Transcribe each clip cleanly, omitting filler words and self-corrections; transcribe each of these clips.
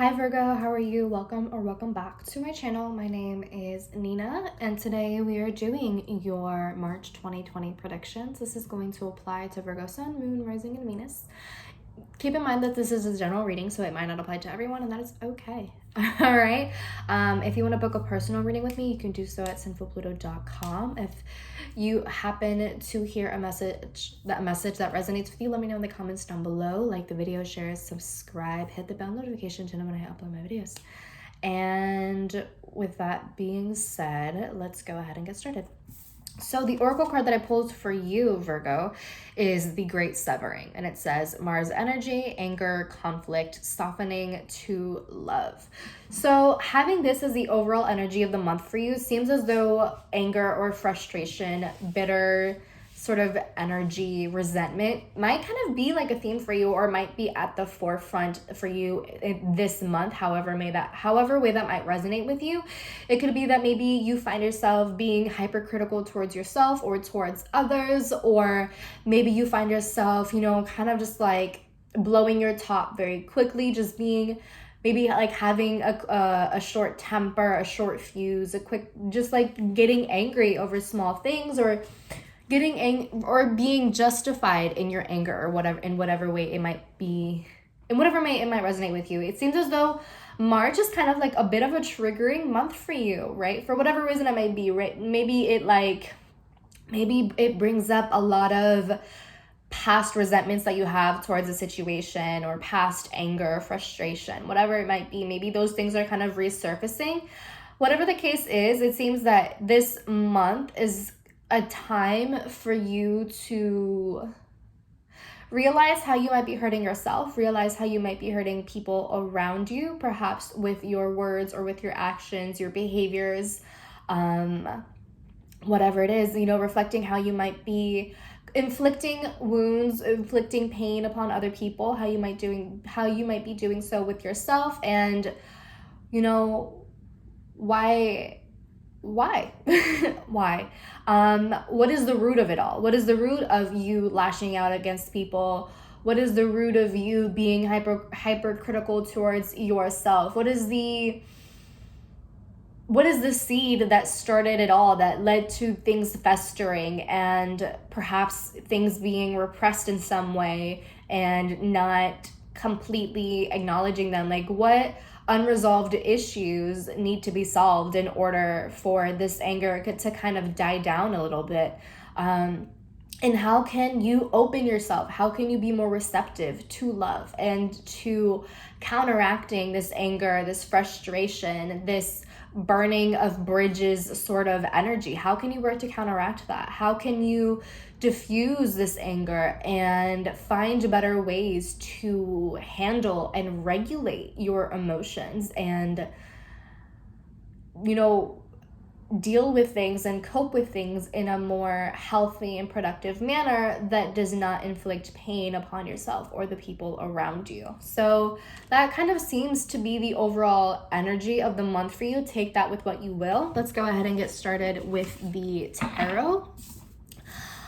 Hi Virgo, how are you? Welcome back to my channel. My name is Nina and today we are doing your March 2020 predictions. This is going to apply to Virgo Sun, Moon, Rising, and Venus. Keep in mind that this is a general reading, so it might not apply to everyone, and that is okay. All right. If you want to book a personal reading with me, you can do so at Sinfulpluto.com. If you happen to hear a message that resonates with you, let me know in the comments down below. Like the video, share, subscribe, hit the bell notification to know when I upload my videos. And with that being said, let's go ahead and get started. So the oracle card that I pulled for you, Virgo, is the Great Severing. And it says Mars energy, anger, conflict, softening to love. So having this as the overall energy of the month for you seems as though anger or frustration, bitter sort of energy, resentment might kind of be like a theme for you, or might be at the forefront for you this month, however way that might resonate with you. It could be that maybe you find yourself being hypercritical towards yourself or towards others, or maybe you find yourself, kind of just like blowing your top very quickly, just being maybe like having a short temper, a short fuse, just like getting angry over small things, or being justified in your anger, or whatever way it might resonate with you. It seems as though March is kind of like a bit of a triggering month for you, right? For whatever reason it might be, right? Maybe it brings up a lot of past resentments that you have towards a situation, or past anger, frustration, whatever it might be. Maybe those things are kind of resurfacing. Whatever the case is, it seems that this month is a time for you to realize how you might be hurting yourself, realize how you might be hurting people around you, perhaps with your words or with your actions, your behaviors, whatever it is, reflecting how you might be inflicting wounds, inflicting pain upon other people, how you might be doing so with yourself, and why why what is the root of it all? What is the root of you lashing out against people? What is the root of you being hypercritical towards yourself? What is the seed that started it all, that led to things festering and perhaps things being repressed in some way and not completely acknowledging them? Like, what unresolved issues need to be solved in order for this anger to kind of die down a little bit? And how can you open yourself? How can you be more receptive to love and to counteracting this anger, this frustration, this burning of bridges sort of energy? How can you work to counteract that? How can you diffuse this anger and find better ways to handle and regulate your emotions and, deal with things and cope with things in a more healthy and productive manner that does not inflict pain upon yourself or the people around you? So that kind of seems to be the overall energy of the month for you. Take that with what you will. Let's go ahead and get started with the tarot.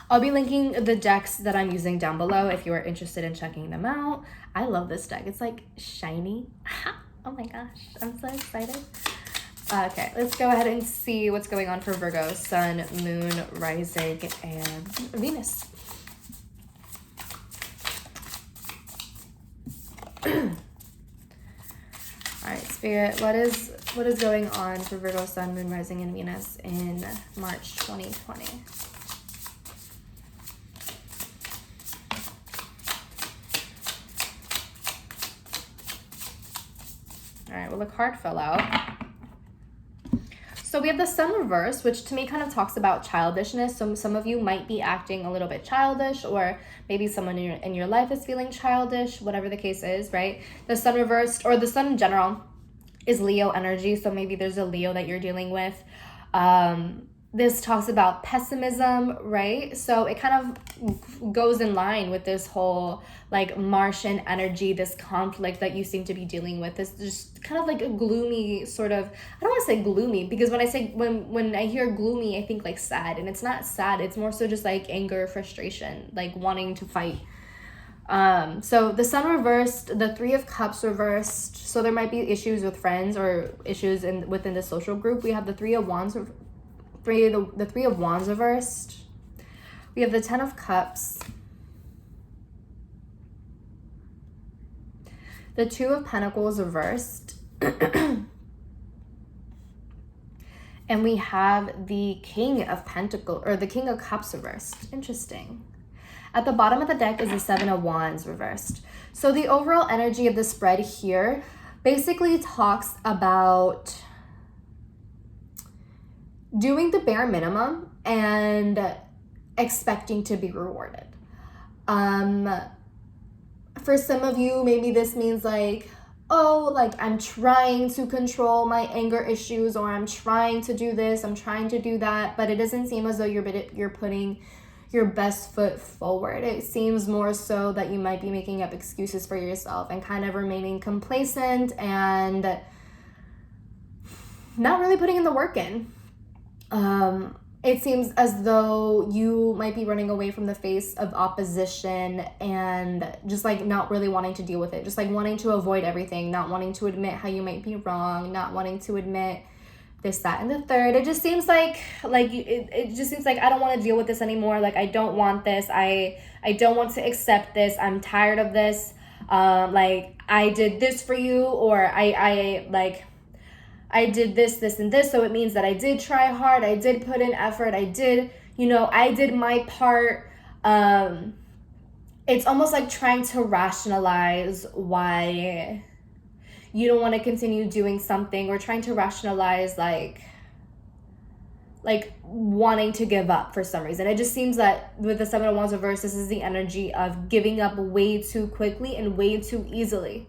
I'll be linking the decks that I'm using down below if you are interested in checking them out. I love this deck. It's like shiny. Oh my gosh, I'm so excited. Okay, let's go ahead and see what's going on for Virgo, Sun, Moon, Rising, and Venus. All right, Spirit, what is going on for Virgo, Sun, Moon, Rising, and Venus in March 2020? All right, well, the card fell out. So we have the Sun reverse, which to me kind of talks about childishness. So some of you might be acting a little bit childish, or maybe someone in your life is feeling childish, whatever the case is, right? The Sun reversed, or the Sun in general, is Leo energy. So maybe there's a Leo that you're dealing with. This talks about pessimism, right? So it kind of goes in line with this whole like Martian energy, this conflict that you seem to be dealing with. This just kind of like a gloomy sort of, I don't want to say gloomy, because when I hear gloomy, I think like sad, and it's not sad. It's more so just like anger, frustration, like wanting to fight So the Sun reversed, the Three of Cups reversed. So there might be issues with friends or issues within the social group. We have the Three of Wands, the Three of Wands reversed. We have the Ten of Cups, the Two of Pentacles reversed, and we have the King of Pentacles, or the King of Cups reversed. Interesting. At the bottom of the deck is the Seven of Wands reversed. So the overall energy of the spread here basically talks about doing the bare minimum and expecting to be rewarded. For some of you, maybe this means like, oh, like I'm trying to control my anger issues, or I'm trying to do this, I'm trying to do that, but it doesn't seem as though you're putting your best foot forward. It seems more so that you might be making up excuses for yourself and kind of remaining complacent and not really putting in the work in. It seems as though you might be running away from the face of opposition and just like not really wanting to deal with it, just like wanting to avoid everything, not wanting to admit how you might be wrong, not wanting to admit this, that, and the third. It just seems like it just seems like I don't want to deal with this anymore. Like I don't want this. I don't want to accept this. I'm tired of this. Like I did this for you, or I did this, and this, so it means that I did try hard, I did put in effort, I did my part. It's almost like trying to rationalize why you don't want to continue doing something, or trying to rationalize like wanting to give up for some reason. It just seems that with the Seven of Wands reverse, this is the energy of giving up way too quickly and way too easily.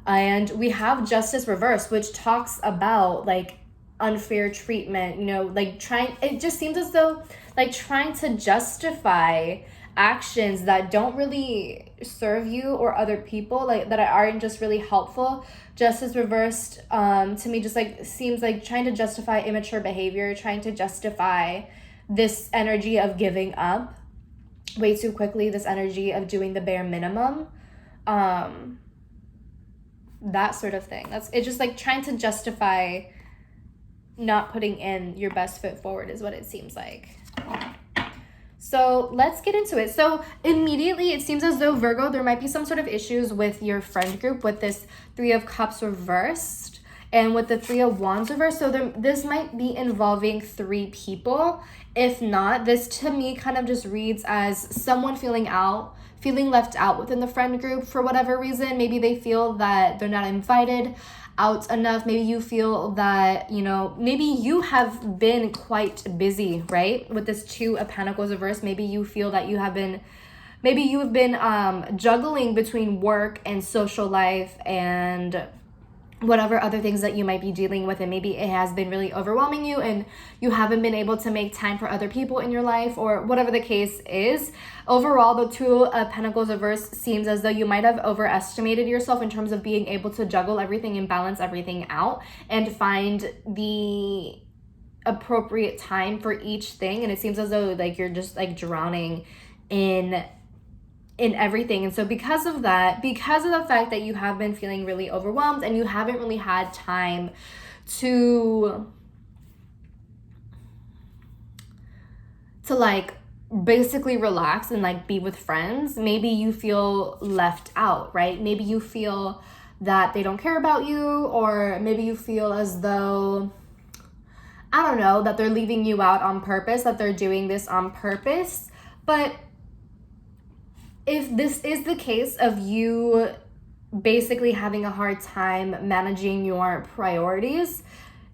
And we have Justice reversed, which talks about like unfair treatment, it just seems as though like trying to justify actions that don't really serve you or other people, like that aren't just really helpful. Justice reversed to me just like seems like trying to justify immature behavior, trying to justify this energy of giving up way too quickly, this energy of doing the bare minimum. That sort of thing. It's just like trying to justify not putting in your best foot forward is what it seems like. So let's get into it. So immediately it seems as though Virgo, there might be some sort of issues with your friend group with this Three of Cups reversed and with the Three of Wands reversed. So this might be involving 3 people. If not, this to me kind of just reads as someone feeling left out within the friend group for whatever reason. Maybe they feel that they're not invited out enough. Maybe you feel that, maybe you have been quite busy, right? With this Two of Pentacles reverse, maybe you feel that you have been juggling between work and social life and whatever other things that you might be dealing with, and maybe it has been really overwhelming you and you haven't been able to make time for other people in your life, or whatever the case is. Overall, the Two of Pentacles reverse seems as though you might have overestimated yourself in terms of being able to juggle everything and balance everything out and find the appropriate time for each thing. And it seems as though like you're just like drowning in everything. And so because of the fact that you have been feeling really overwhelmed and you haven't really had time to like basically relax and like be with friends, maybe you feel left out, right? Maybe you feel that they don't care about you, or maybe you feel as though, I don't know, that they're leaving you out on purpose, that they're doing this on purpose. But if this is the case of you basically having a hard time managing your priorities,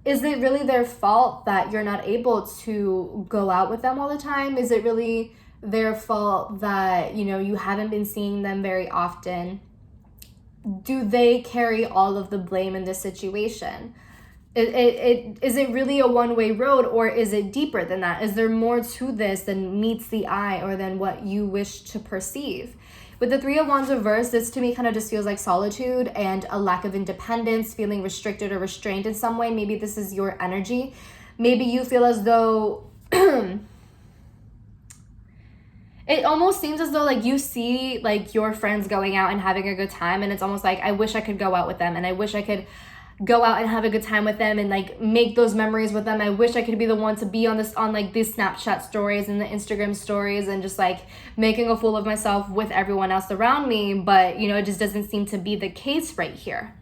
is it really their fault that you're not able to go out with them all the time? Is it really their fault that, you haven't been seeing them very often? Do they carry all of the blame in this situation? Is it really a one-way road, or is it deeper than that? Is there more to this than meets the eye or than what you wish to perceive? With the Three of Wands reversed, this to me kind of just feels like solitude and a lack of independence, feeling restricted or restrained in some way. Maybe this is your energy. Maybe you feel as though it almost seems as though like you see like your friends going out and having a good time, and it's almost like, I wish I could go out with them, and I wish I could go out and have a good time with them and like make those memories with them. I wish I could be the one to be on like these Snapchat stories and the Instagram stories and just like making a fool of myself with everyone else around me. But you know, it just doesn't seem to be the case right here.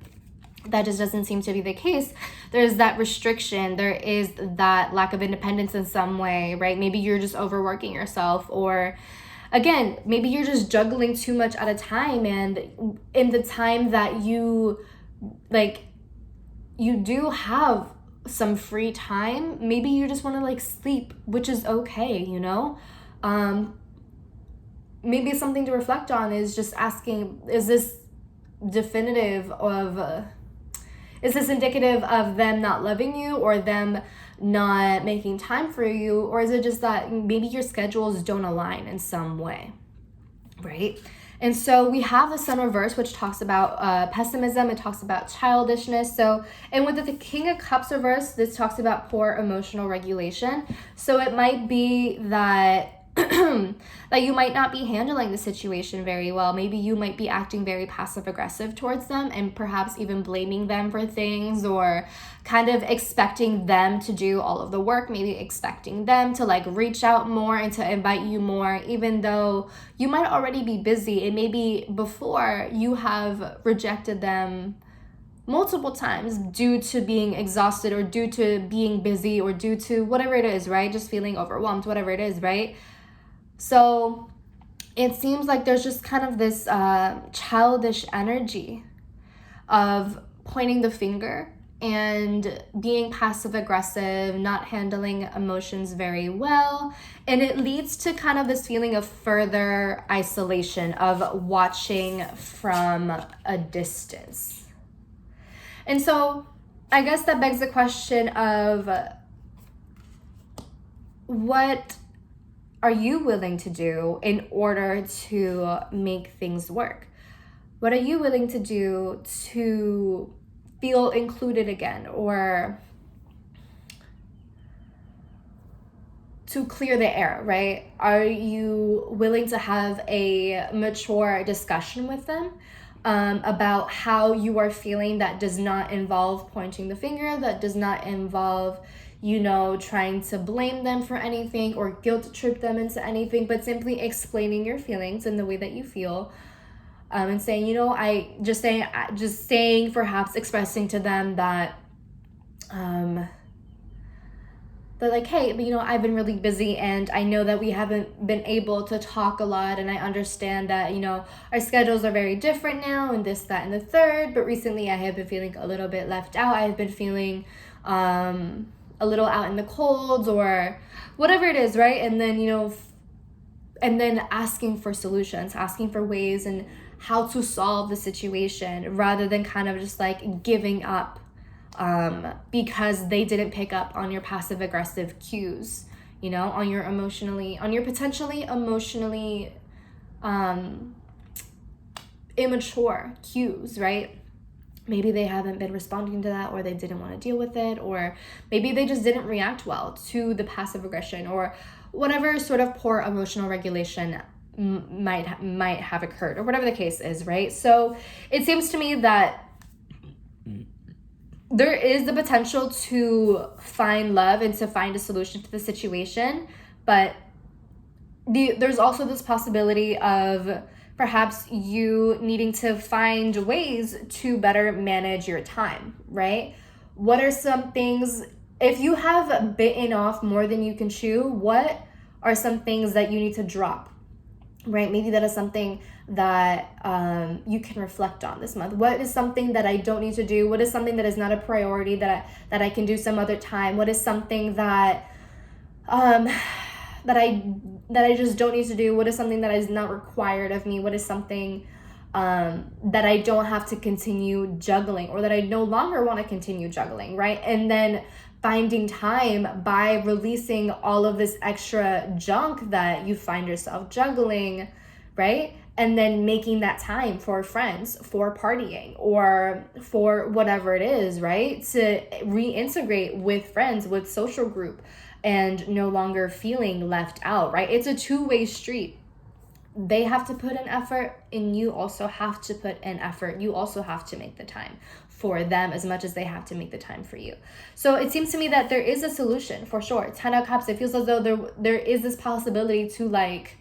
That just doesn't seem to be the case. There's that restriction. There is that lack of independence in some way, right? Maybe you're just overworking yourself, or again, maybe you're just juggling too much at a time, and in the time that you like, you do have some free time, maybe you just want to like sleep, which is okay, you know? Maybe something to reflect on is just asking, is this indicative of them not loving you, or them not making time for you? Or is it just that maybe your schedules don't align in some way, right? And so we have the Sun reverse, which talks about pessimism. It talks about childishness. So, and with the King of Cups reverse, this talks about poor emotional regulation. So it might be that that you might not be handling the situation very well. Maybe you might be acting very passive aggressive towards them, and perhaps even blaming them for things, or kind of expecting them to do all of the work, maybe expecting them to like reach out more and to invite you more, even though you might already be busy, and maybe before you have rejected them multiple times due to being exhausted, or due to being busy, or due to whatever it is, right? Just feeling overwhelmed, whatever it is, right? So it seems like there's just kind of this childish energy of pointing the finger and being passive aggressive, not handling emotions very well. And it leads to kind of this feeling of further isolation, of watching from a distance. And so I guess that begs the question of, what are you willing to do in order to make things work? What are you willing to do to feel included again, or to clear the air, right? Are you willing to have a mature discussion with them about how you are feeling, that does not involve pointing the finger, that does not involve, you know, trying to blame them for anything or guilt trip them into anything, but simply explaining your feelings in the way that you feel, and saying, you know, just saying, perhaps expressing to them that, they're like, hey, you know, I've been really busy, and I know that we haven't been able to talk a lot, and I understand that, you know, our schedules are very different now, and this, that, and the third, but recently I have been feeling a little bit left out. I have been feeling, a little out in the cold, or whatever it is, right? And then, you know, and then asking for solutions, asking for ways and how to solve the situation, rather than kind of just like giving up because they didn't pick up on your passive aggressive cues, you know, on your potentially emotionally immature cues, right? Maybe they haven't been responding to that, or they didn't want to deal with it, or maybe they just didn't react well to the passive aggression, or whatever sort of poor emotional regulation might have occurred, or whatever the case is, right? So it seems to me that there is the potential to find love and to find a solution to the situation, but there's also this possibility of perhaps you needing to find ways to better manage your time, right? What are some things, if you have bitten off more than you can chew, what are some things that you need to drop, right? Maybe that is something that you can reflect on this month. What is something that I don't need to do? What is something that is not a priority that I can do some other time? What is something that that I just don't need to do? What is something that is not required of me? What is something that I don't have to continue juggling, or that I no longer want to continue juggling, right? And then finding time by releasing all of this extra junk that you find yourself juggling, right? And then making that time for friends, for partying, or for whatever it is, right? To reintegrate with friends, with social group, and no longer feeling left out, right? It's a two-way street. they have to put in effort, and you also have to put in effort. You also have to make the time for them as much as they have to make the time for you. So it seems to me that there is a solution for sure. 10 of Cups, it feels as though there is this possibility to like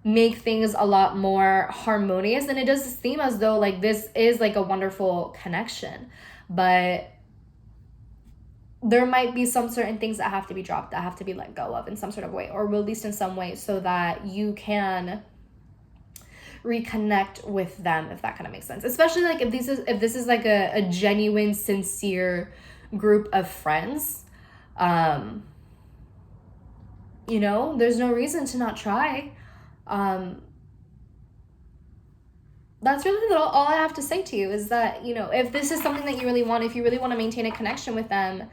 make things a lot more harmonious, and it does seem as though like this is like a wonderful connection, but there might be some certain things that have to be dropped, that have to be let go of in some sort of way, or released in some way, so that you can reconnect with them, if that kind of makes sense. Especially like if this is like a genuine, sincere group of friends. You know, there's no reason to not try. That's really all I have to say to you, is that, you know, if this is something that you really want, if you really want to maintain a connection with them,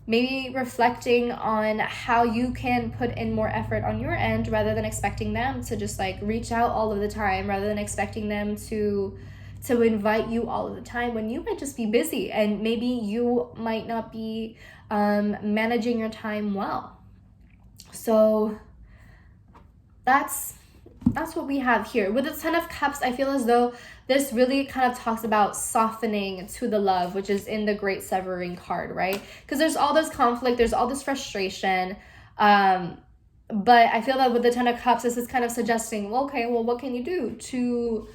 maybe reflecting on how you can put in more effort on your end, rather than expecting them to just like reach out all of the time, rather than expecting them to invite you all of the time, when you might just be busy and maybe you might not be managing your time well. So that's what we have here. With the 10 of Cups, I feel as though this really kind of talks about softening to the love, which is in the Great Severing card, right? Because there's all this conflict, there's all this frustration. But I feel that with the 10 of Cups, this is kind of suggesting, well, okay, well, what can you do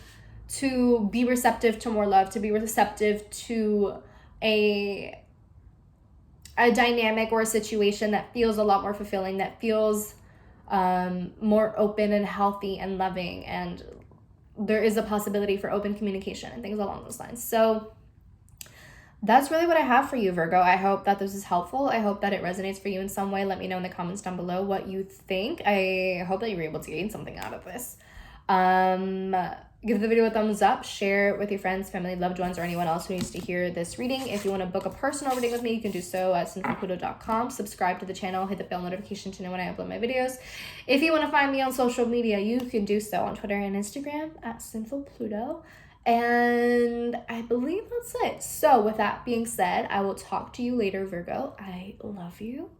to be receptive to more love, to be receptive to a dynamic or a situation that feels a lot more fulfilling, that feels more open and healthy and loving, and there is a possibility for open communication and things along those lines. So that's really what I have for you, Virgo. I hope that this is helpful. I hope that it resonates for you in some way. Let me know in the comments down below what you think. I hope that you were able to gain something out of this. Give the video a thumbs up, share it with your friends, family, loved ones, or anyone else who needs to hear this reading. If you want to book a personal reading with me, you can do so at Sinfulpluto.com. Subscribe to the channel, hit the bell notification to know when I upload my videos. If you want to find me on social media, you can do so on Twitter and Instagram at Sinfulpluto. And I believe that's it. So with that being said, I will talk to you later, Virgo. I love you.